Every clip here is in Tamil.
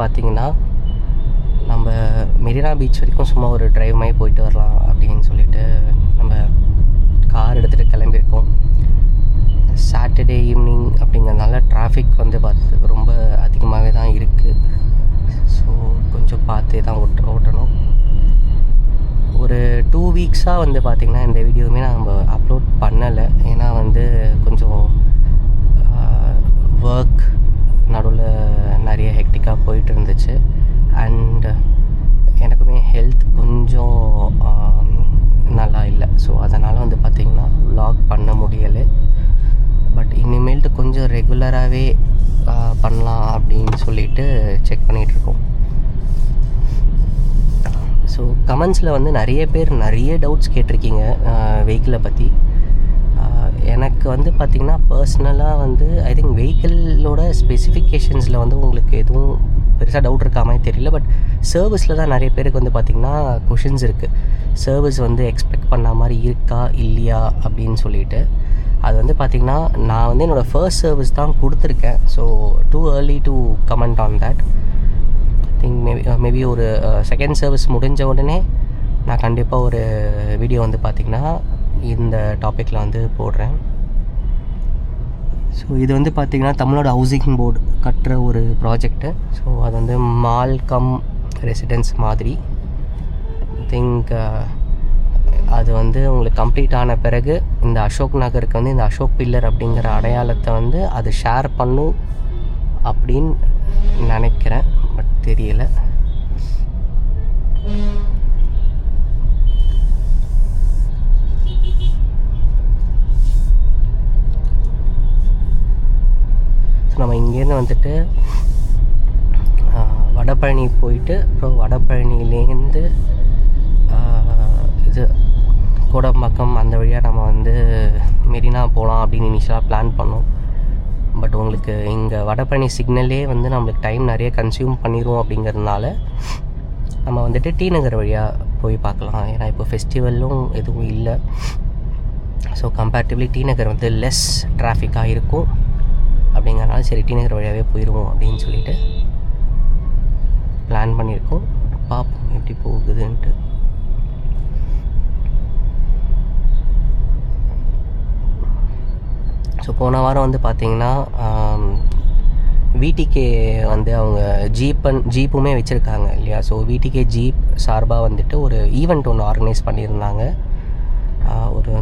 பார்த்திங்கன்னா நம்ம மெரினா பீச் வரைக்கும் சும்மா ஒரு ட்ரைவ் மாதிரி போயிட்டு வரலாம் அப்படின்னு சொல்லிட்டு நம்ம கார் எடுத்துகிட்டு கிளம்பியிருக்கோம். சாட்டர்டே ஈவினிங் அப்படிங்கிறதுனால டிராஃபிக் வந்து ரொம்ப அதிகமாகவே தான் இருக்குது. ஸோ கொஞ்சம் பார்த்தே தான் ஓட்டணும். ஒரு 2 வீக்ஸாக வந்து பார்த்திங்கன்னா இந்த வீடியோவுமே நம்ம அப்லோட் பண்ணலை. ஏன்னா வந்து கொஞ்சம் ஒர்க் நடுவில் நிறைய ஹெக்டிக்காக போயிட்டு இருந்துச்சு. அண்ட் எனக்குமே ஹெல்த் கொஞ்சம் நல்லா இல்லை. ஸோ அதனால் வந்து பார்த்திங்கன்னா வ்ளாக் பண்ண முடியலை. பட் இனிமேல்ட்டு கொஞ்சம் ரெகுலராகவே பண்ணலாம் அப்படின்னு சொல்லிட்டு செக் பண்ணிகிட்ருக்கோம். ஸோ கமெண்ட்ஸில் வந்து நிறைய பேர் நிறைய டவுட்ஸ் கேட்டிருக்கீங்க வெஹிக்கிளை பற்றி. எனக்கு வந்து பார்த்திங்கன்னா பர்சனலாக வந்து ஐ திங்க் வெஹிக்கிளோட ஸ்பெசிஃபிகேஷன்ஸில் வந்து உங்களுக்கு எதுவும் பெருசாக டவுட் இருக்கா மாதிரி தெரியல. பட் சர்வீஸில் தான் நிறைய பேருக்கு வந்து பார்த்திங்கன்னா கொஷின்ஸ் இருக்குது. சர்வீஸ் வந்து எக்ஸ்பெக்ட் பண்ண மாதிரி இருக்கா இல்லையா அப்படின்னு சொல்லிட்டு. அது வந்து பார்த்திங்கன்னா நான் வந்து என்னோடய ஃபர்ஸ்ட் சர்வீஸ் தான் கொடுத்துருக்கேன். So too early to comment on that. Think maybe ஒரு செகண்ட் சர்வீஸ் முடிஞ்ச உடனே நான் கண்டிப்பாக ஒரு வீடியோ வந்து பார்த்திங்கன்னா இந்த டாப்பிக்கில் வந்து போடுறேன். ஸோ இது வந்து பார்த்திங்கன்னா தமிழ்நாடு ஹவுசிங் போர்டு கட்டுற ஒரு ப்ராஜெக்ட்டு. ஸோ அது வந்து மால் கம் ரெசிடென்ஸ் மாதிரி. திங்க் அது வந்து உங்களுக்கு கம்ப்ளீட் ஆன பிறகு இந்த அசோக் நகருக்கு வந்து இந்த அசோக் பில்லர் அப்படிங்கிற அடையாளத்தை வந்து அது ஷேர் பண்ணும் அப்படின்னு நினைக்கிறேன். பட் தெரியலை. ஸோ நம்ம இங்கேருந்து வந்துட்டு வடபழனி போயிட்டு அப்புறம் வடபழனிலேருந்து இது கோடம்பாக்கம் அந்த வழியாக நம்ம வந்து மெரினா போகலாம் அப்படின்னு இனிஷியலாக பிளான் பண்ணோம். பட் உங்களுக்கு இங்கே வடபழனி சிக்னல்லே வந்து நம்மளுக்கு டைம் நிறைய கன்சியூம் பண்ணிடுவோம். அப்படிங்கிறதுனால நம்ம வந்துட்டு டி நகர் வழியாக போய் பார்க்கலாம். ஏன்னா இப்போ ஃபெஸ்டிவலும் எதுவும் இல்லை. ஸோ கம்பேரிட்டிவ்லி டி நகர் வந்து லெஸ் டிராஃபிக்காக இருக்கும். அப்படிங்கிறனால சரி டி நகர் வழியாகவே போயிடுவோம் அப்படின்னு சொல்லிட்டு பிளான் பண்ணியிருக்கோம். பார்ப்போம் எப்படி போகுதுன்ட்டு. ஸோ போன வாரம் வந்து பார்த்திங்கன்னா விடிகே வந்து அவங்க ஜீப்புமே வச்சுருக்காங்க இல்லையா. ஸோ விடிகே ஜீப் சார்பாக வந்துட்டு ஒரு ஈவெண்ட் ஒன்று ஆர்கனைஸ் பண்ணியிருந்தாங்க. ஒரு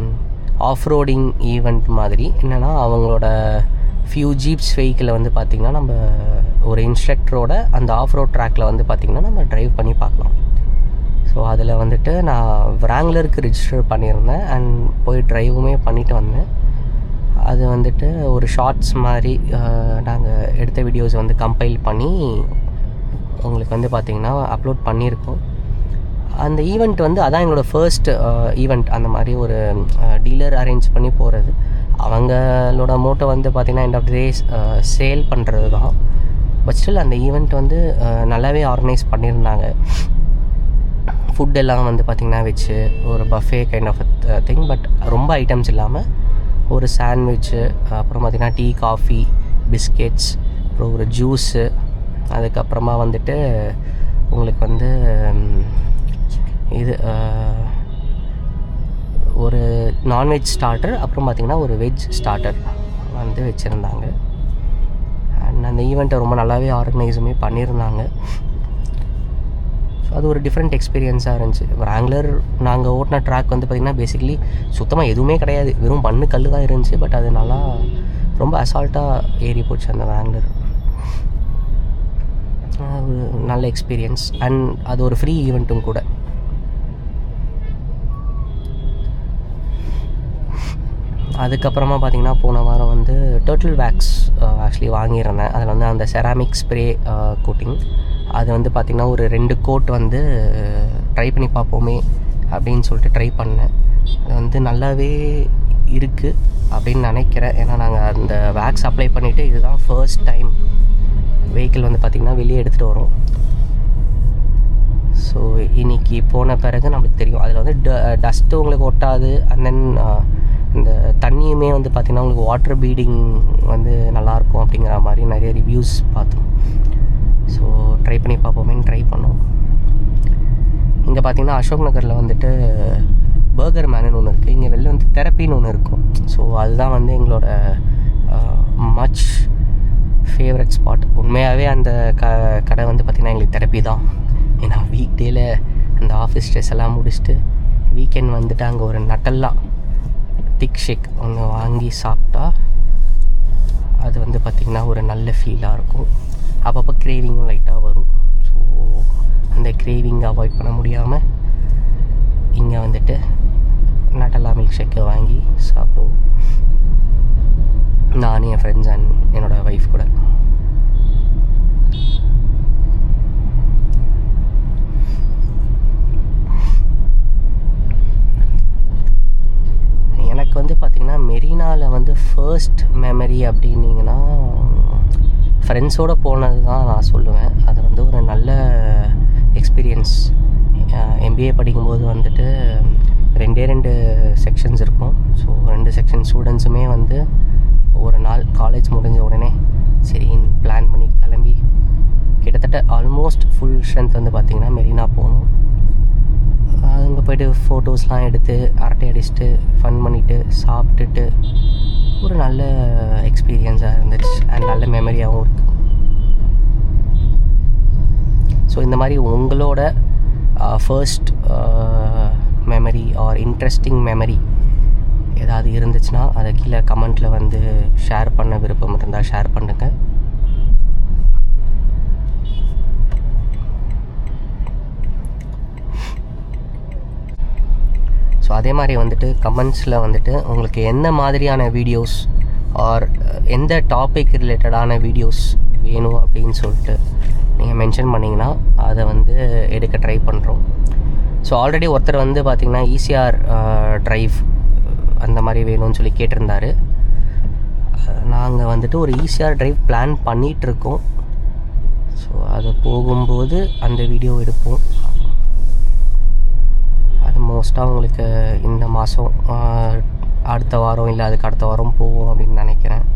ஆஃப் ரோடிங் ஈவெண்ட் மாதிரி. என்னென்னா அவங்களோட ஃபியூ ஜீப்ஸ் வெஹிக்கிளை வந்து பார்த்திங்கன்னா நம்ம ஒரு இன்ஸ்ட்ரக்டரோட அந்த ஆஃப் ரோட் ட்ராக்கில் வந்து பார்த்திங்கன்னா நம்ம ட்ரைவ் பண்ணி பார்க்கலாம். ஸோ அதில் வந்துட்டு நான் விராங்லருக்கு ரிஜிஸ்டர் பண்ணியிருந்தேன். அண்ட் போய் ட்ரைவுமே பண்ணிவிட்டு வந்தேன். அது வந்துட்டு ஒரு ஷார்ட்ஸ் மாதிரி நாங்கள் எடுத்த வீடியோஸ் வந்து கம்பைல் பண்ணி உங்களுக்கு வந்து பார்த்திங்கன்னா அப்லோட் பண்ணியிருக்கோம். அந்த ஈவெண்ட் வந்து அதான் எங்களோட ஃபர்ஸ்ட் ஈவெண்ட். அந்த மாதிரி ஒரு டீலர் அரேஞ்ச் பண்ணி போகிறது. அவங்களோட மோட்டோ வந்து பார்த்திங்கன்னா end of the days sale பண்ணுறது தான். பட் ஸ்டில் அந்த ஈவெண்ட் வந்து நல்லாவே ஆர்கனைஸ் பண்ணியிருந்தாங்க. ஃபுட் எல்லாம் வந்து பார்த்திங்கன்னா வச்சு ஒரு buffet kind of thing. But ரொம்ப ஐட்டம்ஸ் இல்லாமல் ஒரு சாண்ட்விட்சு, அப்புறம் பார்த்திங்கன்னா டீ, காஃபி, பிஸ்கெட்ஸ், அப்புறம் ஒரு ஜூஸு, அதுக்கப்புறமா வந்துட்டு உங்களுக்கு வந்து இது ஒரு நான்வெஜ் ஸ்டார்டர், அப்புறம் பார்த்திங்கன்னா ஒரு வெஜ் ஸ்டார்டர் வந்து வச்சுருந்தாங்க. அண்ட் அந்த ஈவெண்ட்டை ரொம்ப நல்லாவே ஆர்கனைஸுமே பண்ணியிருந்தாங்க. ஸோ அது ஒரு டிஃப்ரெண்ட் எக்ஸ்பீரியன்ஸாக இருந்துச்சு. விராங்லர் நாங்கள் ஓட்டின ட்ராக் வந்து பார்த்திங்கன்னா பேசிக்கலி சுத்தமாக எதுவுமே கிடையாது. வெறும் மண்ணு கல் தான் இருந்துச்சு. பட் அது நல்லா ரொம்ப அசால்ட்டாக ஏறி போச்சு அந்த விராங்லர். ஒரு நல்ல எக்ஸ்பீரியன்ஸ். அண்ட் அது ஒரு ஃப்ரீ ஈவெண்ட்டும் கூட. அதுக்கப்புறமா பார்த்திங்கன்னா போன வாரம் வந்து டர்ட்டில் வேக்ஸ் ஆக்சுவலி வாங்கியிருந்தேன். அதில் வந்து அந்த செராமிக் ஸ்ப்ரே கோட்டிங் அது வந்து பார்த்திங்கன்னா ஒரு 2 கோட் வந்து ட்ரை பண்ணி பார்ப்போமே அப்படின்னு சொல்லிட்டு ட்ரை பண்ணேன். அது வந்து நல்லாவே இருக்குது அப்படின்னு நினைக்கிறேன். ஏன்னா நாங்கள் அந்த வேக்ஸ் அப்ளை பண்ணிவிட்டு இதுதான் ஃபர்ஸ்ட் டைம் வெஹிக்கிள் வந்து பார்த்திங்கன்னா வெளியே எடுத்துகிட்டு வரோம். ஸோ இன்றைக்கி போன பிறகு நம்மளுக்கு தெரியும் அதில் வந்து டஸ்ட்டு உங்களுக்கு ஒட்டாது. அண்ட் தென் இந்த தண்ணியுமே வந்து பார்த்திங்கன்னா உங்களுக்கு வாட்டர் பீடிங் வந்து நல்லாயிருக்கும் அப்படிங்கிற மாதிரி நிறைய ரிவ்யூஸ் பார்த்தோம். ஸோ ட்ரை பண்ணி பார்ப்போமேன்னு ட்ரை பண்ணோம். இங்கே பார்த்திங்கன்னா அசோக் நகரில் வந்துட்டு பர்கர் மேனுன்னு ஒன்று இருக்குது. இங்கே வெளில வந்து தெரப்பின்னு ஒன்று இருக்கும். ஸோ அதுதான் வந்து எங்களோட மச் ஃபேவரட் ஸ்பாட். உண்மையாகவே அந்த கடை வந்து பார்த்திங்கன்னா எங்களுக்கு தெரப்பி தான். ஏன்னா வீக் டேயில் அந்த ஆஃபீஸ் ஸ்ட்ரெஸ் எல்லாம் முடிச்சுட்டு வீக்கெண்ட் வந்துட்டு அங்கே ஒரு நட்டெல்லாம் திக் ஷேக் ஒன்று வாங்கி சாப்பிட்டா அது வந்து பார்த்திங்கன்னா ஒரு நல்ல ஃபீலாக இருக்கும். அப்பப்போ க்ரேவிங்கும் லைட்டாக வரும். ஸோ அந்த க்ரேவிங் அவாய்ட் பண்ண முடியாமல் இங்கே வந்துட்டு நட்டெல்லா மில்க் ஷேக்கை வாங்கி சாப்பிடுவோம், நானும் என் ஃப்ரெண்ட்ஸ் அண்ட் என்னோடய ஒய்ஃப் கூட. எனக்கு வந்து பார்த்திங்கன்னா மெரினாவில் வந்து ஃபர்ஸ்ட் மெமரி அப்படின்னிங்கன்னா ஃப்ரெண்ட்ஸோடு போனது தான் நான் சொல்லுவேன். அது வந்து ஒரு நல்ல எக்ஸ்பீரியன்ஸ். MBA படிக்கும்போது வந்துட்டு 2 செக்ஷன்ஸ் இருக்கும். ஸோ 2 செக்ஷன் ஸ்டூடெண்ட்ஸுமே வந்து ஒரு நாள் காலேஜ் முடிஞ்ச உடனே சரி பிளான் பண்ணி கிளம்பி கிட்டத்தட்ட ஆல்மோஸ்ட் ஃபுல் ஸ்ட்ரென்த் வந்து பார்த்திங்கன்னா மெரினா போகணும். அங்கே போய்ட்டு ஃபோட்டோஸ்லாம் எடுத்து அரட்டை அடிச்சுட்டு ஃபன் பண்ணிவிட்டு சாப்பிட்டுட்டு ஒரு நல்ல எக்ஸ்பீரியன்ஸாக இருந்துச்சு அண்ட் நல்ல மெமரியாகவும் இருக்குது. ஸோ இந்த மாதிரி உங்களோட first memory or interesting memory ஏதாவது இருந்துச்சுன்னா அதை கீழே கமெண்ட்டில் வந்து ஷேர் பண்ண விருப்பம் இருந்தால் ஷேர் பண்ணுங்கள். ஸோ அதே மாதிரி வந்துட்டு கமெண்ட்ஸில் வந்துட்டு உங்களுக்கு எந்த மாதிரியான வீடியோஸ் ஆர் எந்த டாபிக் ரிலேட்டடான வீடியோஸ் வேணும் அப்படின்னு சொல்லிட்டு நீங்கள் மென்ஷன் பண்ணிங்கன்னா அதை வந்து எடுக்க ட்ரை பண்ணுறோம். ஸோ ஆல்ரெடி ஒருத்தர் வந்து பார்த்திங்கன்னா ECR ட்ரைவ் அந்த மாதிரி வேணும்னு சொல்லி கேட்டிருந்தார். நாங்கள் வந்துட்டு ஒரு ECR ட்ரைவ் பிளான் பண்ணிகிட்ருக்கோம். ஸோ அது போகும்போது அந்த வீடியோ எடுப்போம். அது மோஸ்ட்டாக உங்களுக்கு இந்த மாதம் அடுத்த வாரம் இல்லை அதுக்கு அடுத்த வாரம் போவோம் அப்படின்னு நினைக்கிறேன்.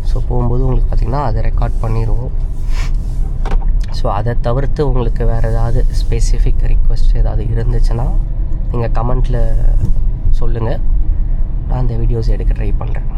ஸோ போகும்போது உங்களுக்கு பார்த்திங்கன்னா அதை ரெக்கார்ட் பண்ணிடுவோம். ஸோ அதை தவிர்த்து உங்களுக்கு வேறு ஏதாவது ஸ்பெசிஃபிக் ரிக்வெஸ்ட் ஏதாவது இருந்துச்சுன்னா நீங்கள் கமெண்ட்டில் சொல்லுங்கள், நான் அந்த வீடியோஸ் எடுக்க ட்ரை பண்ணுறேன்.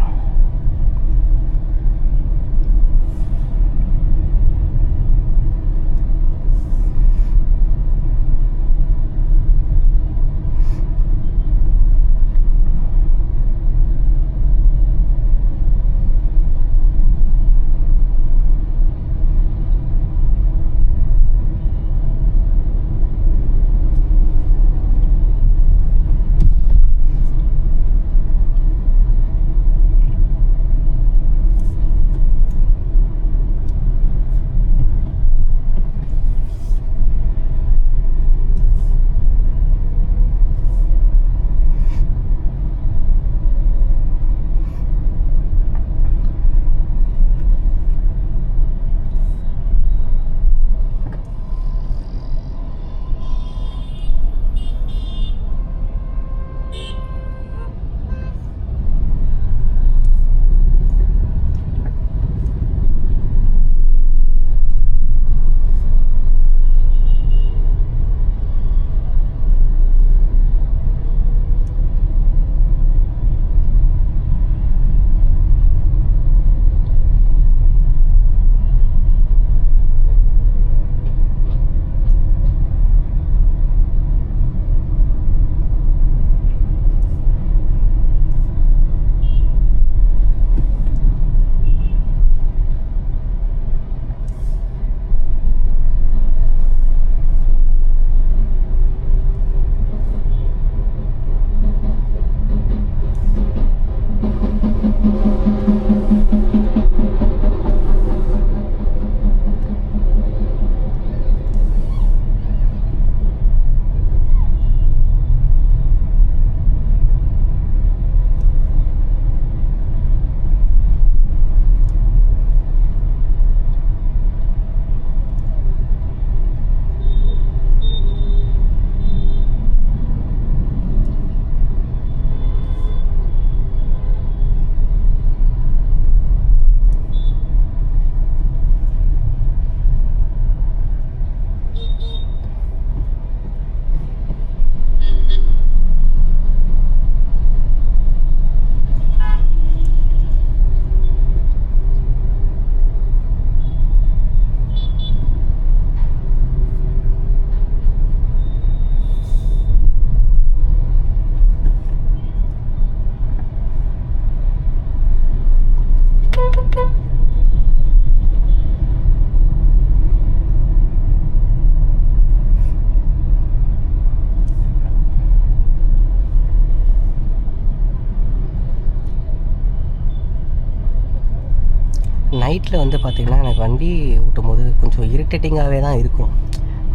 நைட்டில் வந்து பார்த்திங்கன்னா எனக்கு வண்டி ஓட்டும் போது கொஞ்சம் இரிட்டேட்டிங்காகவே தான் இருக்கும்.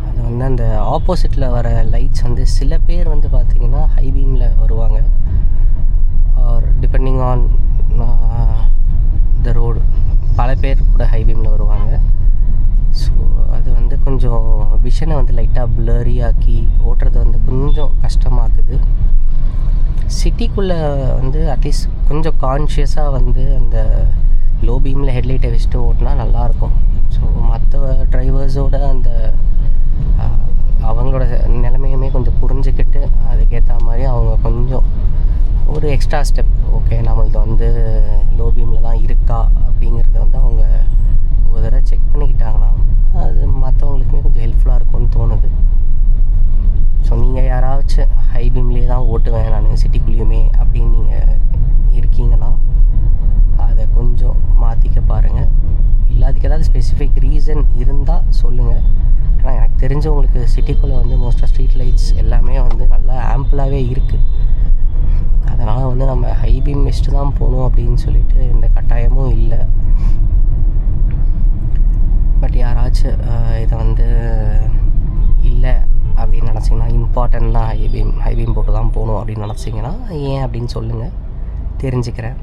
அது வந்து அந்த ஆப்போசிட்டில் வர லைட்ஸ் வந்து சில பேர் வந்து பார்த்திங்கன்னா ஹை பீமில் வருவாங்க, or depending on the road பல பேர் கூட ஹை பீமில் வருவாங்க. ஸோ அது வந்து கொஞ்சம் விஷனை வந்து லைட்டாக ப்ளரி ஆக்கி ஓட்டுறது வந்து கொஞ்சம் கஷ்டமாக்குது. சிட்டிக்குள்ளே வந்து அட்லீஸ்ட் கொஞ்சம் கான்ஷியஸாக வந்து அந்த லோ பீமில் ஹெட்லைட்டை வச்சுட்டு ஓட்டினா நல்லாயிருக்கும். ஸோ மற்ற டிரைவர்ஸோட அந்த அவங்களோட நிலைமையுமே கொஞ்சம் புரிஞ்சுக்கிட்டு அதுக்கேற்ற மாதிரி அவங்க கொஞ்சம் ஒரு எக்ஸ்ட்ரா ஸ்டெப், ஓகே நம்மளது வந்து லோ பீமில் தான் இருக்கா அப்படிங்கிறத வந்து அவங்க ஒரு தடவை செக் பண்ணிக்கிட்டாங்கன்னா அது மற்றவங்களுக்குமே கொஞ்சம் ஹெல்ப்ஃபுல்லாக இருக்கும்னு தோணுது. ஸோ நீங்கள் யாராச்சும் ஹை பீம்லேயே தான் ஓட்டுவேன் நான் சிட்டிக்குள்ளேயுமே அப்படின்னு நீங்கள் இருக்கீங்கன்னா அதை கொஞ்சம் மாற்றிக்க பாருங்கள். இல்லாததுக்கு ஏதாவது ஸ்பெசிஃபிக் ரீசன் இருந்தால் சொல்லுங்கள். ஏன்னா எனக்கு தெரிஞ்சவங்களுக்கு சிட்டிக்குள்ளே வந்து மோஸ்ட்டாக ஸ்ட்ரீட் லைட்ஸ் எல்லாமே வந்து நல்லா ஆம்பிளாகவே இருக்குது. அதனால் வந்து நம்ம ஹை பீம் வச்சுட்டு தான் போகணும் அப்படின்னு சொல்லிட்டு எந்த கட்டாயமும் இல்லை. பட் யாராச்சும் இதை வந்து இல்லை அப்படின்னு நினச்சிங்கன்னா, இம்பார்ட்டன்ட் தான் ஹை பீம் போட்டு தான் போகணும் அப்படின்னு நினச்சிங்கன்னா ஏன் அப்படின்னு சொல்லுங்கள், தெரிஞ்சுக்கிறேன்.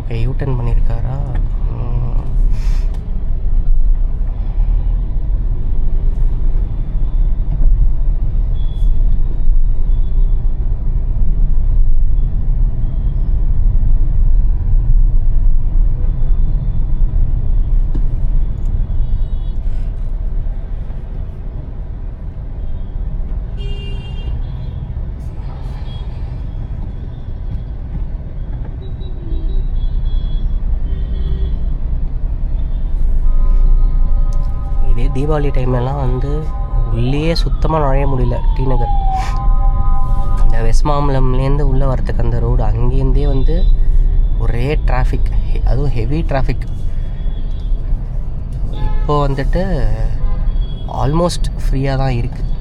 Okay, U-turn பண்ணியிருக்காரா? தீபாவளி டைம்லலாம் வந்து உள்ளே சுத்தமாக நுழைய முடியல. டி நகர் இந்த வெஸ்ட் மாம்பலம்லேருந்து உள்ளே வரத்துக்கு அந்த ரோடு அங்கேருந்தே வந்து ஒரே டிராஃபிக், அதுவும் ஹெவி டிராஃபிக். இப்போது வந்துட்டு ஆல்மோஸ்ட் ஃப்ரீயாக தான் இருக்குது.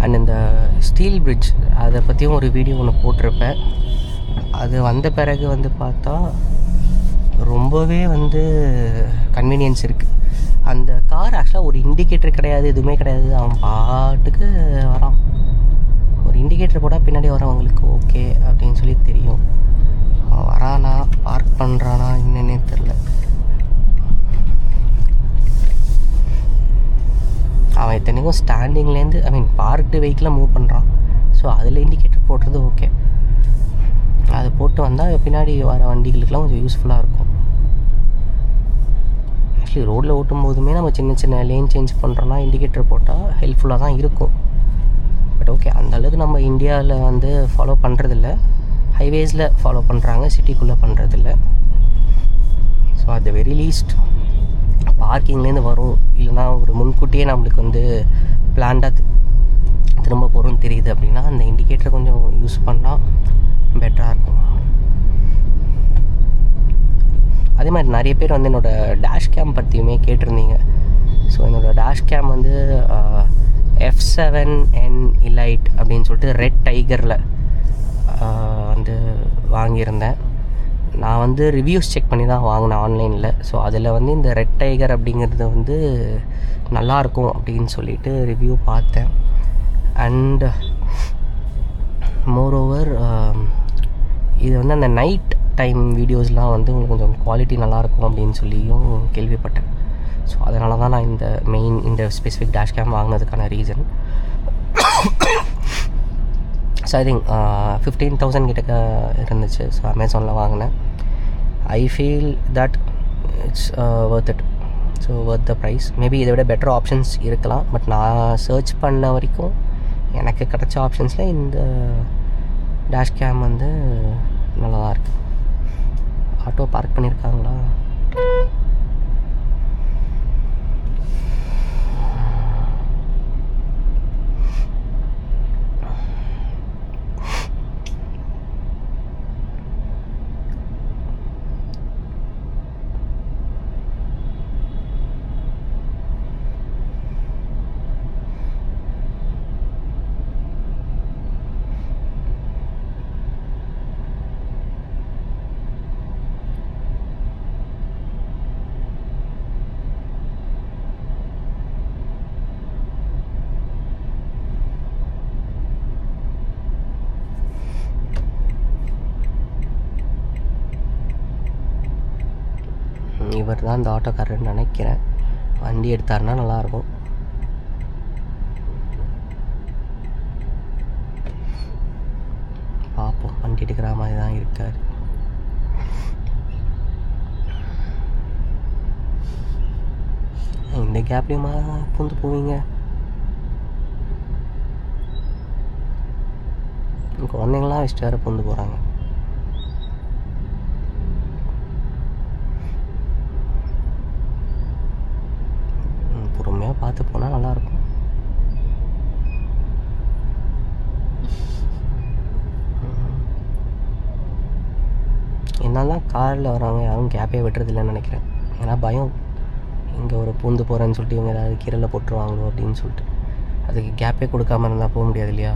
அண்ட் இந்த ஸ்டீல் பிரிட்ஜ் அதை பற்றியும் ஒரு வீடியோ ஒன்று போட்டிருப்பேன். அது வந்த பிறகு வந்து பார்த்தா ரொம்பவே வந்து கன்வீனியன்ஸ் இருக்குது. அந்த கார் ஆக்சுவலாக ஒரு இண்டிகேட்டர் கிடையாது, எதுவுமே கிடையாது, அவன் பாட்டுக்கு வரான். ஒரு இண்டிகேட்டர் போட்டால் பின்னாடி வரவங்களுக்கு ஓகே அப்படின்னு சொல்லி தெரியும். அவன் வரானா பார்க் பண்ணுறானா என்னன்னே தெரில. அவன் இத்தனைக்கும் ஸ்டாண்டிங்லேருந்து பார்க்டு வெஹிக்கிளாக மூவ் பண்ணுறான். ஸோ அதில் இண்டிகேட்டர் போடுறது ஓகே, அது போட்டு வந்தால் பின்னாடி வர வண்டிகளுக்கெலாம் கொஞ்சம் யூஸ்ஃபுல்லாக இருக்கும். ஆக்சுவலி ரோட்டில் ஓட்டும் போதுமே நம்ம சின்ன சின்ன லேன் சேஞ்ச் பண்ணுறோன்னா இண்டிகேட்டர் போட்டால் ஹெல்ப்ஃபுல்லாக தான் இருக்கும். பட் ஓகே, அந்தளவுக்கு நம்ம இந்தியாவில் வந்து ஃபாலோ பண்ணுறதில்ல. ஹைவேஸில் ஃபாலோ பண்ணுறாங்க, சிட்டிக்குள்ளே பண்ணுறதில்ல. So at the very least பார்க்கிங்லேருந்து வரும், இல்லைனா ஒரு முன்கூட்டியே நம்மளுக்கு வந்து பிளான்டாக திரும்ப போகிறோன்னு தெரியுது அப்படின்னா அந்த இண்டிகேட்டர் கொஞ்சம் யூஸ் பண்ணால் பெட்டராக இருக்கும். அதே மாதிரி நிறைய பேர் வந்து என்னோடய டேஷ் கேம் பற்றியுமே கேட்டிருந்தீங்க. ஸோ என்னோடய டேஷ் கேம் வந்து F7N Elite அப்படின்னு சொல்லிட்டு ரெட் டைகரில் வந்து வாங்கியிருந்தேன். நான் வந்து ரிவ்யூஸ் செக் பண்ணி தான் வாங்கினேன் ஆன்லைனில். ஸோ அதில் வந்து இந்த ரெட் டைகர் அப்படிங்கிறது வந்து நல்லாயிருக்கும் அப்படின்னு சொல்லிட்டு ரிவ்யூ பார்த்தேன். அண்ட் மோரோவர் இது வந்து அந்த நைட் டைம் வீடியோஸ்லாம் வந்து உங்களுக்கு கொஞ்சம் குவாலிட்டி நல்லாயிருக்கும் அப்படின்னு சொல்லியும் கேள்விப்பட்டேன். ஸோ அதனால தான் நான் இந்த ஸ்பெசிஃபிக் டேஷ் கேம் வாங்கினதுக்கான ரீசன். ஸோ ஐ திங்க் 15,000 கிட்டக்க இருந்துச்சு. ஸோ அமேசானில் வாங்கினேன். I feel that it's worth it. So worth the price. Maybe இதை விட பெட்டர் ஆப்ஷன்ஸ் இருக்கலாம். பட் நான் சர்ச் பண்ண வரைக்கும் எனக்கு கிடச்ச ஆப்ஷன்ஸில் இந்த டேஷ் கேம் வந்து நல்லா தான் இருக்குது. ஆட்டோ பார்க் பண்ணியிருக்காங்களா? இவர் தான் இந்த ஆட்டோக்காரர்னு நினைக்கிறேன். வண்டி எடுத்தாருன்னா நல்லாயிருக்கும். பார்ப்போம். வண்டி எடுக்கிற மாதிரி தான் இருக்கார். இந்த கேப்லேயுமா பூந்து போவீங்க? குழந்தைங்களாம் வச்சுட்டு வேறு பூந்து போகிறாங்க. பொறுமையாக பார்த்து போனால் நல்லாயிருக்கும். என்ன தான் காரில் வரவங்க யாரும் கேப்பே விட்டுறதில்லைன்னு நினைக்கிறேன். ஏன்னா பயம், இங்கே ஒரு பூந்து போகிறேன்னு சொல்லிட்டு இவங்க ஏதாவது கீரையில் போட்டுருவாங்களோ அப்படின்னு சொல்லிட்டு. அதுக்கு கேப்பே கொடுக்காம இருந்தால் போக முடியாது இல்லையா?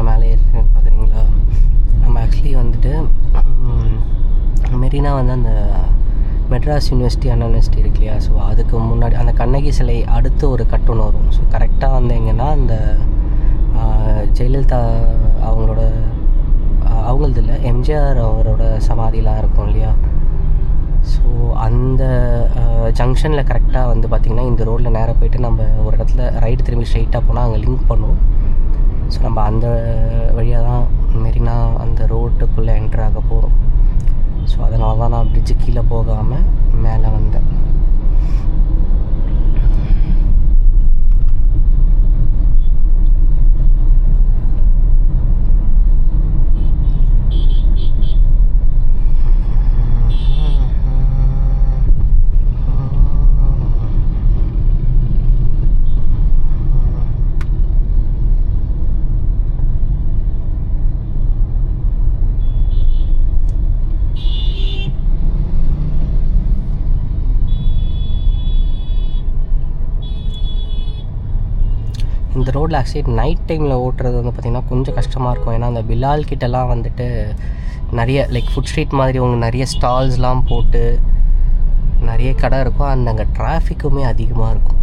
மேலே ஏறிருக்கேன்னு பார்க்குறீங்களா? நம்ம ஆக்சுவலி வந்துட்டு மெரினா வந்து அந்த மெட்ராஸ் யூனிவர்சிட்டி அண்ணா யூனிவர்சிட்டி இருக்கு இல்லையா, ஸோ அதுக்கு முன்னாடி அந்த கண்ணகி சிலை அடுத்து ஒரு கட்டொன்று வரும். ஸோ கரெக்டாக வந்தீங்கன்னா அந்த ஜெயலலிதா அவங்களது இல்லை, எம்ஜிஆர் அவரோட சமாதிலாம் இருக்கும் இல்லையா, ஸோ அந்த ஜங்ஷனில் கரெக்டாக வந்து பார்த்திங்கன்னா இந்த ரோட்டில் நேராக போயிட்டு நம்ம ஒரு இடத்துல ரைட்டு திரும்பி ஸ்ட்ரைட்டாக போனால் அங்கே லிங்க் பண்ணும். ஸோ நம்ம அந்த வழியாக தான் மெரினா அந்த ரோட்டுக்குள்ளே என்ட்ரு ஆக போகிறோம். ஸோ அதனால தான் நான் பிரிட்ஜு கீழே போகாமல் மேலே வந்தேன். இந்த ரோட்டில் ஆக்சுவலி நைட் டைமில் ஓட்டுறது வந்து பார்த்திங்கன்னா கொஞ்சம் கஷ்டமாக இருக்கும். ஏன்னா அந்த பிலால் கிட்டலாம் வந்துட்டு நிறைய லைக் ஃபுட் ஸ்ட்ரீட் மாதிரி உங்கள் நிறைய ஸ்டால்ஸ்லாம் போட்டு நிறைய கடை இருக்கும். அங்கே டிராஃபிக்குமே அதிகமாக இருக்கும்.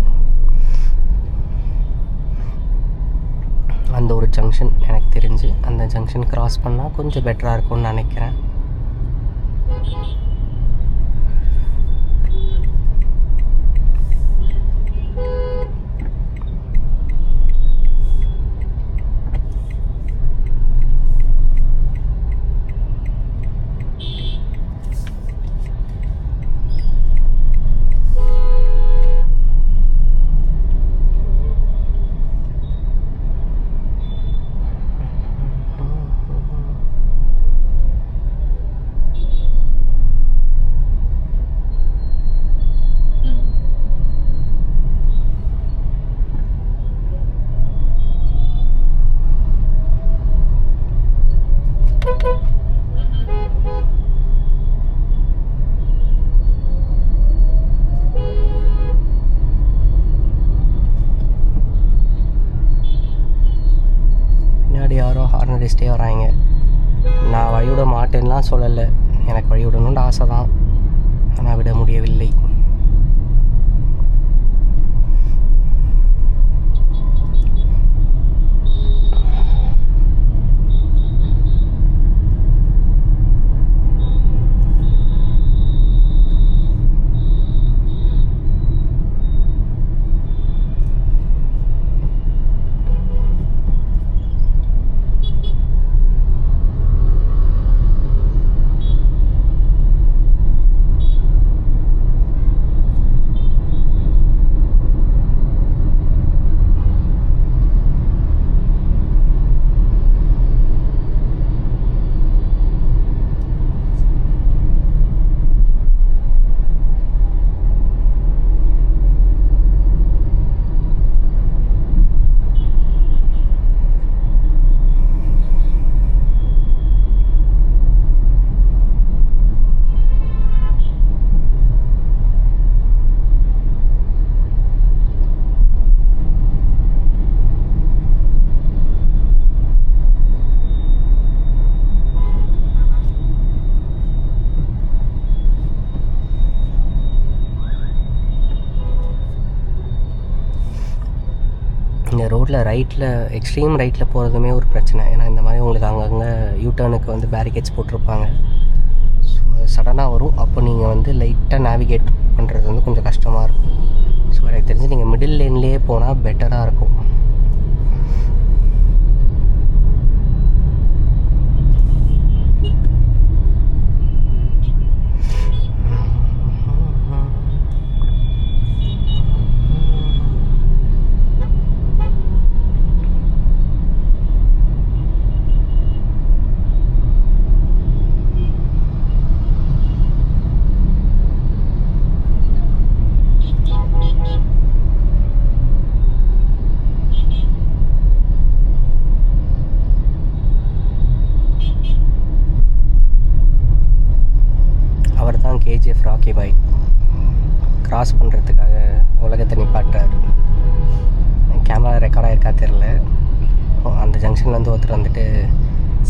அந்த ஒரு ஜங்ஷன் எனக்கு தெரிஞ்சு அந்த ஜங்ஷன் க்ராஸ் பண்ணால் கொஞ்சம் பெட்டராக இருக்கும்னு நினைக்கிறேன். யாரோ ஹார்ன் அடிச்சிட்டே வராங்க. நான் வழிவிட மாட்டேன்லாம் சொல்லலை, எனக்கு வழி விடணும்னு ஆசை தான், ஆனால் விட முடியவில்லை. இந்த ரோட்டில் ரைட்டில் எக்ஸ்ட்ரீம் ரைட்டில் போகிறதுமே ஒரு பிரச்சனை. ஏன்னா இந்த மாதிரி உங்களுக்கு அங்கங்கே யூட்டர்னுக்கு வந்து பேரிகேட்ஸ் போட்டிருப்பாங்க. ஸோ சடனாக வரும். அப்போ நீங்கள் வந்து லைட்டாக நேவிகேட் பண்ணுறது வந்து கொஞ்சம் கஷ்டமாக இருக்கும். ஸோ எனக்கு தெரிஞ்சு நீங்கள் மிடில் லேன்லேயே போனால் பெட்டராக இருக்கும். கேஜிஎஃப் ராக்கி பாய் கிராஸ் பண்ணுறதுக்காக உலகத்தை நிப்பாட்டுறாரு. கேமரா ரெக்கார்டாக இருக்கா தெரில. இருக்கும். அந்த ஜங்ஷன்லேருந்து ஒருத்தர் வந்துட்டு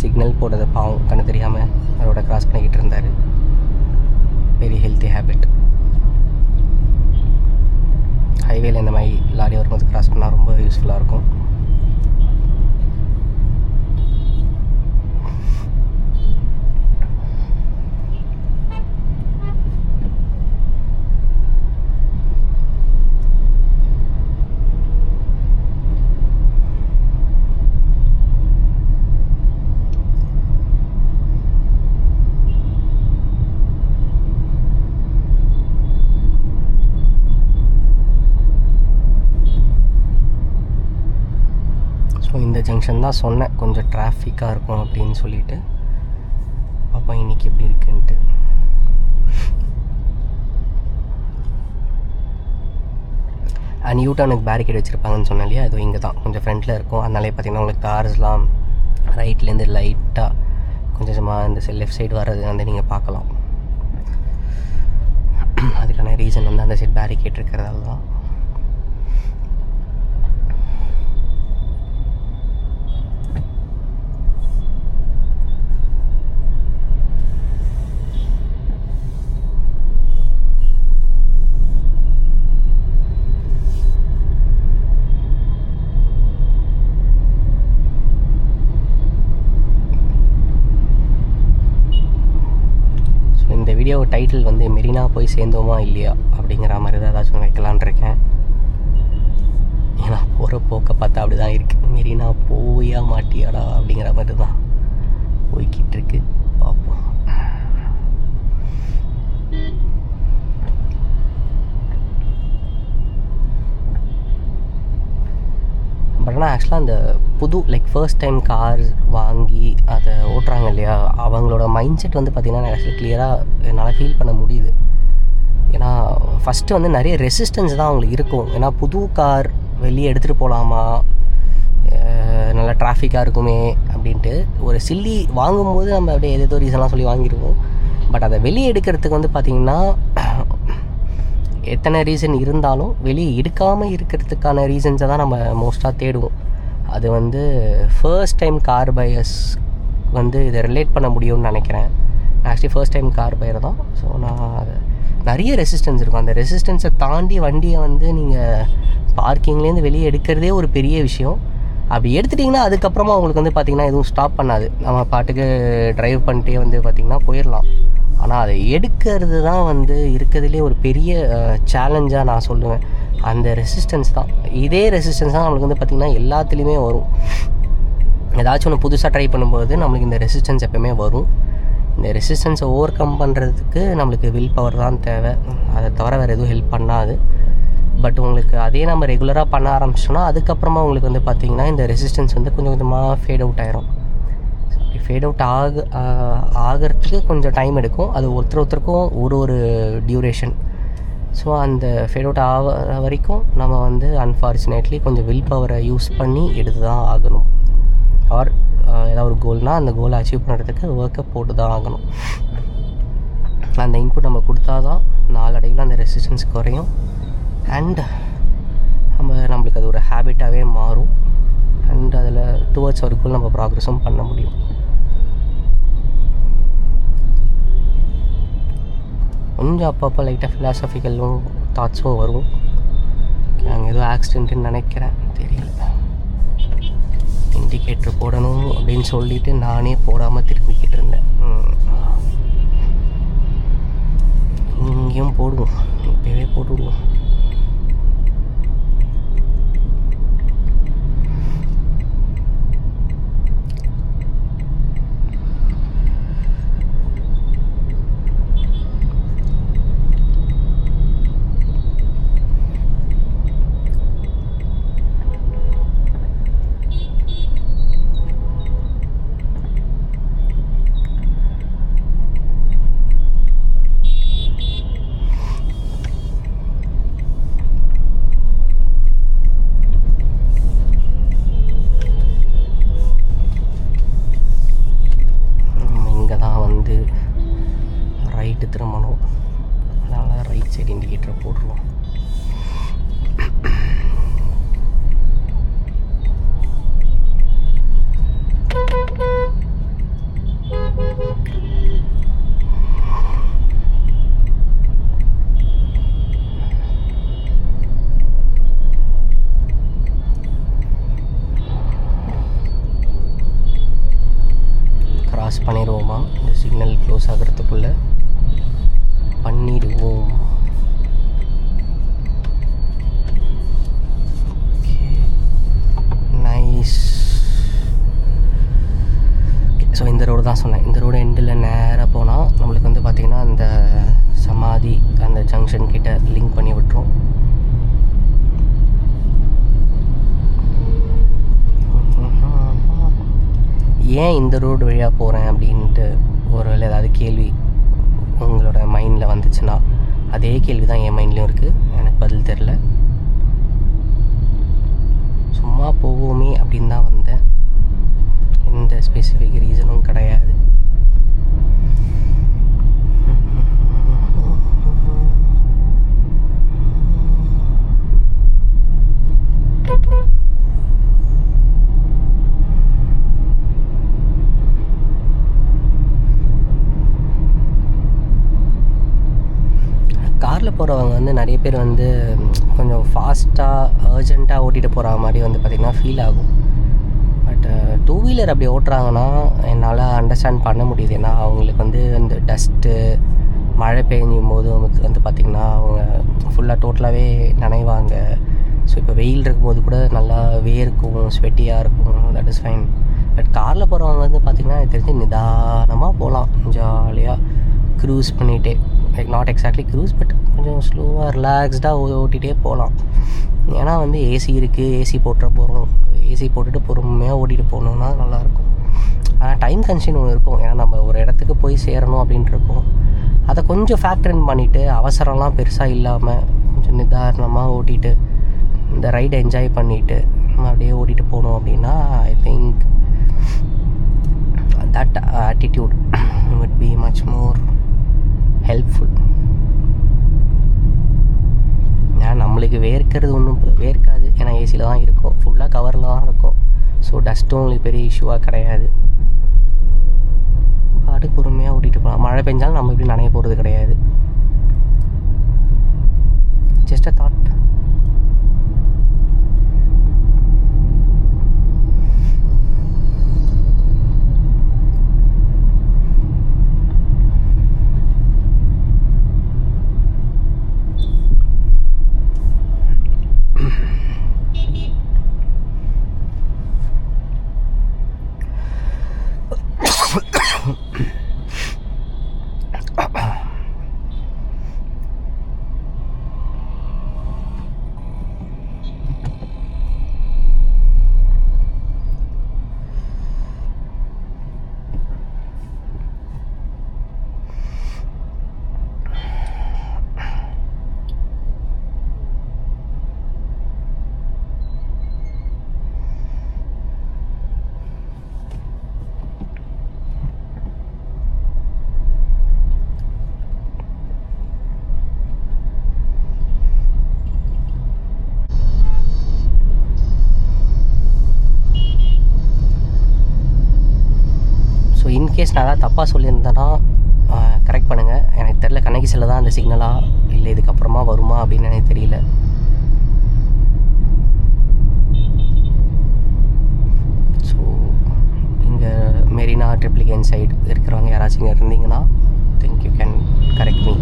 சிக்னல் போடுறது பாவம் கண்ணு தெரியாமல் ரோடை க்ராஸ் பண்ணிக்கிட்டு இருந்தார். Very healthy habit. ஹைவேல இந்த மாதிரி லாரி வரும்போது க்ராஸ் பண்ணால் ரொம்ப யூஸ்ஃபுல்லாக இருக்கும். இந்த ஜங்ஷன் தான் சொன்னேன் கொஞ்சம் டிராஃபிக்காக இருக்கும் அப்படின்னு சொல்லிட்டு. அப்போ இன்றைக்கி எப்படி இருக்குன்ட்டு. அண்ட் யூட்டர்னுக்கு பேரிகேட் வச்சுருப்பாங்கன்னு சொன்னேன் இல்லையா, அது இங்கே தான் கொஞ்சம் ஃப்ரண்ட்டில் இருக்கும். அதனாலே பார்த்திங்கன்னா உங்களுக்கு கார்ஸ்லாம் ரைட்லேருந்து லைட்டாக கொஞ்சமாக இந்த லெஃப்ட் சைடு வர்றது வந்து நீங்கள் பார்க்கலாம். அதுக்கான ரீசன் வந்து அந்த சைடு பேரிகேட் இருக்கிறதால தான். வீடியோ டைட்டில் வந்து மெரினா போய் சேர்ந்தோமா இல்லையா அப்படிங்கிற மாதிரி தான் ஏதாச்சும் வைக்கலான் இருக்கேன். ஏன்னா போகிற போக்க பார்த்தா அப்படி தான் இருக்குது. மெரினா போயா மாட்டியாடா அப்படிங்கிற மாதிரி தான் போய்கிட்டு இருக்கு. பார்ப்போம். பட் ஆனால் ஆக்சுவலாக அந்த புது ஃபர்ஸ்ட் டைம் கார் வாங்கி அதை ஓட்டுறாங்க இல்லையா, அவங்களோட மைண்ட் செட் வந்து பார்த்திங்கன்னா ஆக்சுவலி கிளியராக என்னால் ஃபீல் பண்ண முடியுது. ஏன்னா ஃபஸ்ட்டு வந்து நிறைய ரெசிஸ்டன்ஸ் தான் அவங்களுக்கு இருக்கும். ஏன்னா புது கார் வெளியே எடுத்துகிட்டு போகலாமா, நல்லா டிராஃபிக்காக இருக்குமே அப்படின்ட்டு ஒரு சில்லி வாங்கும்போது நம்ம அப்படியே ஏதோ ரீசன்லாம் சொல்லி வாங்கிடுவோம். பட் அதை வெளியே எடுக்கிறதுக்கு வந்து பார்த்திங்கன்னா எத்தனை ரீசன் இருந்தாலும் வெளியே எடுக்காமல் இருக்கிறதுக்கான ரீசன்ஸை தான் நம்ம மோஸ்ட்டாக தேடுவோம். அது வந்து ஃபர்ஸ்ட் டைம் கார் பையர்ஸ் வந்து இதை ரிலேட் பண்ண முடியும்னு நினைக்கிறேன். Actually first time car buyer தான். ஸோ நான் அது நிறைய ரெசிஸ்டன்ஸ் இருக்கும். அந்த ரெசிஸ்டன்ஸை தாண்டி வண்டியை வந்து நீங்கள் பார்க்கிங்லேருந்து வெளியே எடுக்கிறதே ஒரு பெரிய விஷயம். அப்படி எடுத்துட்டிங்கன்னா அதுக்கப்புறமா உங்களுக்கு வந்து பார்த்திங்கன்னா எதுவும் ஸ்டாப் பண்ணாது. நம்ம பாட்டுக்கு ட்ரைவ் பண்ணிட்டே வந்து பார்த்திங்கன்னா போயிடலாம். ஆனால் அதை எடுக்கிறது தான் வந்து இருக்கிறதுலே ஒரு பெரிய சேலஞ்சாக நான் சொல்லுவேன். அந்த ரெசிஸ்டன்ஸ் தான். இதே ரெசிஸ்டன்ஸ் தான் நம்மளுக்கு வந்து பார்த்திங்கன்னா எல்லாத்துலேயுமே வரும். ஏதாச்சும் ஒன்று புதுசாக ட்ரை பண்ணும்போது நம்மளுக்கு இந்த ரெசிஸ்டன்ஸ் எப்போயுமே வரும். இந்த ரெசிஸ்டன்ஸை ஓவர் கம் பண்ணுறதுக்கு நம்மளுக்கு வில் பவர் தான் தேவை. அதை தவிர வேறு எதுவும் ஹெல்ப் பண்ணாது. பட் உங்களுக்கு அதே நம்ம ரெகுலராக பண்ண ஆரம்பிச்சோன்னா அதுக்கப்புறமா உங்களுக்கு வந்து பார்த்திங்கன்னா இந்த ரெசிஸ்டன்ஸ் வந்து கொஞ்சம் கொஞ்சமாக ஃபேட் அவுட் ஆயிரும். ஃபேட் அவுட் ஆகிறதுக்கு கொஞ்சம் டைம் எடுக்கும். அது ஒருத்தருக்கும் ஒரு டியூரேஷன். ஸோ அந்த ஃபேட் அவுட் ஆகிற வரைக்கும் நம்ம வந்து அன்ஃபார்ச்சுனேட்லி கொஞ்சம் வில் பவரை யூஸ் பண்ணி எடுத்து தான் ஆகணும். ஆர் ஏதாவது ஒரு கோல்னால் அந்த கோலை அச்சீவ் பண்ணுறதுக்கு ஒர்க்கை போட்டு தான் ஆகணும். அந்த இன்புட் நம்ம கொடுத்தா தான் நாளடைவில் அந்த ரெசிஸ்டன்ஸ் குறையும். அண்ட் நம்மளுக்கு அது ஒரு ஹேபிட்டாகவே மாறும். அண்ட் அதில் டுவர்ட்ஸ் ஒரு கோல் நம்ம ப்ராக்ரெஸும் பண்ண முடியும். கொஞ்சம் அப்பப்போ லைட்டாக ஃபிலாசபிக்கலும் தாட்ஸும் வரும். அங்கே ஏதோ ஆக்சிடென்ட்டுன்னு நினைக்கிறேன், தெரியல. இண்டிகேட்டர் போடணும் அப்படின்னு சொல்லிவிட்டு நானே போடாமல் திரும்பிக்கிட்டு இருந்தேன். இங்கேயும் போடுவோம், இப்போவே போட்டுவிடுவோம். திரும்பணும். அதனால் ரைட் சைடு இண்டிகேட்டர் போட்டுருவோம். பண்ணிடுவோமா? இந்த சிக்னல் க்ளோஸ் ஆகிறதுக்குள்ளே பண்ணிடுவோம். நைஸ். ஸோ இந்த ரோடு தான் சொன்னேன். இந்த ரோடு எண்டில் நேராக போனால் நம்மளுக்கு வந்து பார்த்திங்கன்னா அந்த சமாதி அந்த ஜங்ஷன் கிட்ட லிங்க் பண்ணி விட்டுரும். ஏன் இந்த ரோடு வழியாக போகிறேன் அப்படின்ட்டு ஒரு வேளை ஏதாவது கேள்வி உங்களோட மைண்டில் வந்துச்சுன்னா அதே கேள்வி தான் என் மைண்ட்லேயும் இருக்குது. எனக்கு பதில் தெரில. சும்மா போவோமே அப்படின்னு தான் வந்தேன். எந்த ஸ்பெசிஃபிக் ரீசனும் கிடையாது. காரில் போகிறவங்க வந்து நிறைய பேர் வந்து கொஞ்சம் ஃபாஸ்ட்டாக அர்ஜெண்ட்டாக ஓட்டிகிட்டு போகிற மாதிரி வந்து பார்த்திங்கன்னா ஃபீல் ஆகும். பட் டூ வீலர் அப்படி ஓட்டுறாங்கன்னா என்னால் அண்டர்ஸ்டாண்ட் பண்ண முடியுது. ஏன்னா அவங்களுக்கு வந்து அந்த டஸ்ட்டு மழை பெய்யும் போது வந்து பார்த்திங்கன்னா அவங்க ஃபுல்லாக டோட்டலாகவே நனைவாங்க. ஸோ இப்போ வெயில் இருக்கும்போது கூட நல்லா வேர்க்கும், ஸ்வெட்டியாக இருக்கும். That is fine. பட் காரில் போகிறவங்க வந்து பார்த்திங்கன்னா எனக்கு தெரிஞ்சு நிதானமாக போகலாம், ஜாலியாக க்ரூஸ் பண்ணிகிட்டே. Like not exactly cruise, but கொஞ்சம் ஸ்லோவாக ரிலாக்ஸ்டாக ஓட்டிகிட்டே போகலாம். ஏன்னா வந்து ஏசி இருக்குது, ஏசி போட்டுற போகிறோம். ஏசி போட்டுட்டு பொறுமையாக ஓட்டிகிட்டு போகணுன்னா நல்லாயிருக்கும். ஆனால் டைம் கன்சியூம் ஒன்று இருக்கும். ஏன்னா நம்ம ஒரு இடத்துக்கு போய் சேரணும் அப்படின்ட்டு இருக்கோம். அதை கொஞ்சம் ஃபேக்டர் பண்ணிவிட்டு அவசரம்லாம் பெருசாக இல்லாமல் கொஞ்சம் நிதானமாக ஓட்டிகிட்டு இந்த ரைடை என்ஜாய் பண்ணிவிட்டு நம்ம அப்படியே ஓட்டிகிட்டு போனோம் அப்படின்னா I think that attitude would be much more helpful. ஏன்னா நம்மளுக்கு வேர்க்கிறது ஒன்றும் வேர்க்காது. ஏன்னா ஏசியில் தான் இருக்கும், ஃபுல்லாக கவரில் தான் இருக்கும். ஸோ டஸ்ட்டும் உங்களுக்கு பெரிய இஷ்யூவாக கிடையாது. பாட்டு பொறுமையாக ஓட்டிகிட்டு போகலாம். மழை பெஞ்சாலும் நம்ம இப்படி நனைய போகிறது கிடையாது. Just a thought. இன்கேஸ் நான் ஏதாவது தப்பாக சொல்லியிருந்தேன்னா கரெக்ட் பண்ணுங்கள். எனக்கு தெரில கண்ணகி செல்ல தான் அந்த சிக்னலாக இல்லை இதுக்கப்புறமா வருமா அப்படின்னு எனக்கு தெரியல. ஸோ இங்கே மெரினா ட்ரிப்ளிகேன் சைடு இருக்கிறவங்க யாராச்சும் இங்கே இருந்தீங்கன்னா think you can correct me.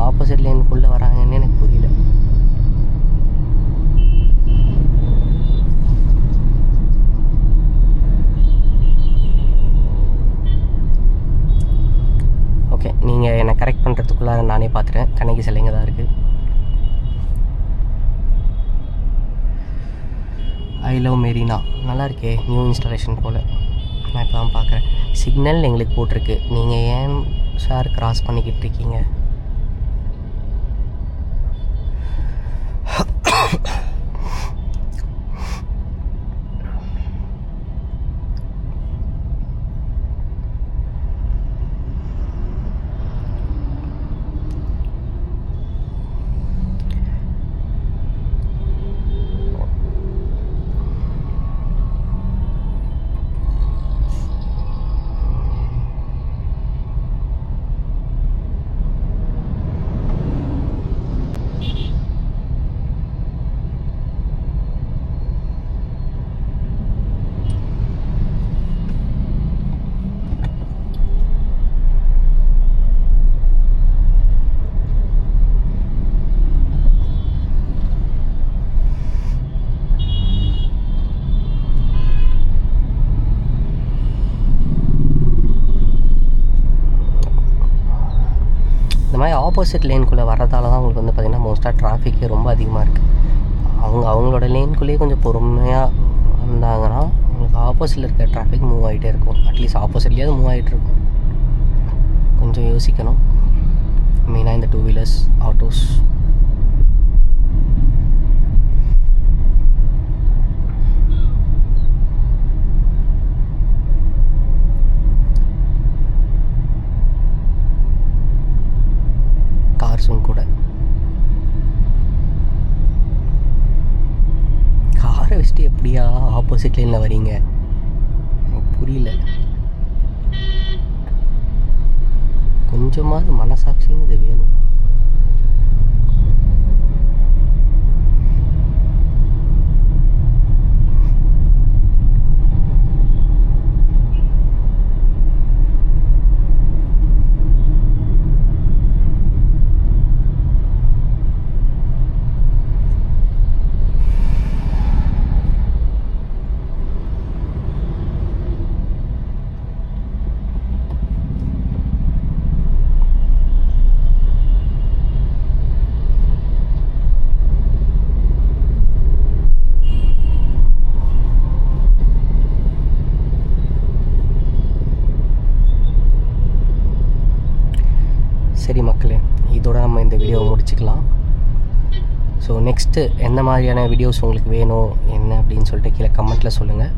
Opposite லைனுக்குள்ளே வராங்கன்னு எனக்கு புரியல. ஓகே, நீங்கள் என்னை கரெக்ட் பண்ணுறதுக்குள்ளார நானே பார்த்துட்டேன். கண்ணகி சிலைங்க தான் இருக்குது. ஐ லவ் மெரினா நல்லா இருக்கே, நியூ இன்ஸ்டாலேஷன் போல். நான் இப்போ தான் பார்க்குறேன். சிக்னல் எங்களுக்கு போட்டிருக்கு, நீங்கள் ஏன் சார் கிராஸ் பண்ணிக்கிட்டு இருக்கீங்க? ஆப்போசிட் லேனுக்குள்ளே வரதால தான் உங்களுக்கு வந்து பார்த்திங்கன்னா மோஸ்ட்டாக டிராஃபிக்கே ரொம்ப அதிகமாக இருக்குது. அவங்களோட லேனுக்குள்ளேயே கொஞ்சம் பொறுமையாக வந்தாங்கன்னா உங்களுக்கு ஆப்போசிட்டில் இருக்க டிராஃபிக் மூவ் ஆகிட்டே இருக்கும். அட்லீஸ்ட் ஆப்போசிட்லேயாவது மூவ் ஆகிட்டு இருக்கும். கொஞ்சம் யோசிக்கணும் மெயினாக இந்த 2 வீலர்ஸ் ஆட்டோஸ். கார்ஸும் கூட. காரை வச்சுட்டு எப்படியா ஆப்போசிட் லைனில் வரீங்க? புரியல. கொஞ்சமாவது மனசாட்சிங்கிறது வேணும். சரி மக்களே, இதோட நம்ம இந்த வீடியோவை முடிச்சுக்கலாம். ஸோ நெக்ஸ்ட்டு எந்த மாதிரியான வீடியோஸ் உங்களுக்கு வேணும் என்ன அப்படின்னு சொல்லிட்டு கீழே கமெண்ட்டில் சொல்லுங்கள்.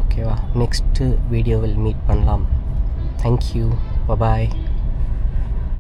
ஓகேவா? நெக்ஸ்ட்டு வீடியோவில் மீட் பண்ணலாம். தேங்க்யூ. பபாய்.